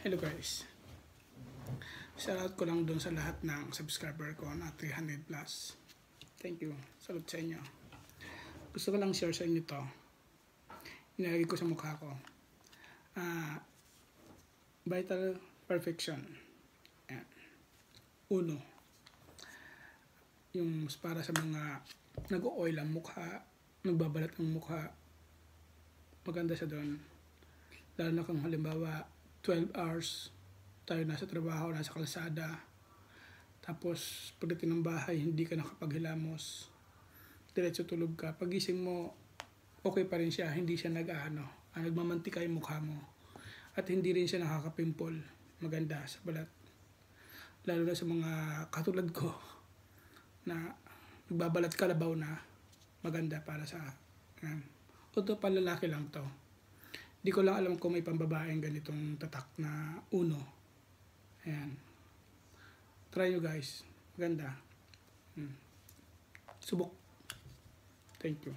Hello guys. Shoutout ko lang doon sa lahat ng subscriber ko na 300 plus. Thank you. Salut sa inyo. Gusto ko lang share sa inyo to. Inilagay ko sa mukha ko. Vital Perfection. Ayan. 1. Yung para sa mga nag-oil ang mukha, nagbabalat ang mukha. Maganda siya doon. Lalo na kung halimbawa 12 hours tayo nasa trabaho, nasa kalsada, tapos pagdating ng bahay hindi ka nakapaghilamos, diretso tulog ka, pagising mo okay pa rin siya, hindi siya nagmamantika yung mukha mo, at hindi rin siya nakakapimple. Maganda sa balat, lalo na sa mga katulad ko na nagbabalat kalabaw na. Maganda para sa ito palalaki lang to. Di ko lang alam kung may pambabaeng ganitong tatak na 1. Ayan. Try nyo guys. Maganda. Subok. Thank you.